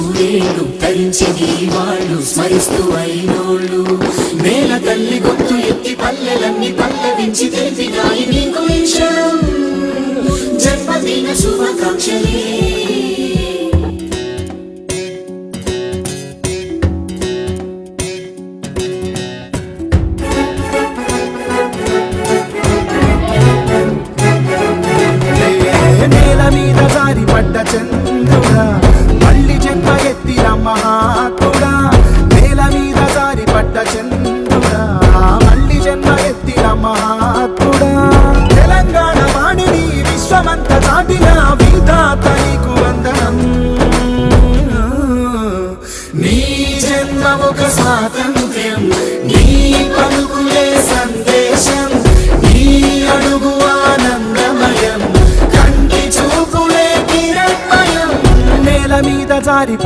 నూరేళ్ళు తరించని వాళ్ళు స్మరిస్తూ అయినోళ్ళు నేల తల్లి గొంతు ఎత్తి పల్లెలన్నీ పల్లవించి తెలిపినాయి నీకు ఈ క్షణం జన్మదిన శుభాకాంక్షలే పడ్డ చంద్రుడా మళ్ళీ జన్మ ఎత్తిన మహాత్ముడా నేల మీద జారి పడ్డ చంద్రుడా మళ్ళీ జన్మ ఎత్తిన మహాత్ముడా తెలంగాణ వాణిని విశ్వమంత చాటిన విధాత నీకు వందనం నీ జన్మ ఒక స్వాతంత్ర్యం నీ పలుకులే సందేశం నీ అడుగు ఆనందమయం కంటి చూపులే మీద జారి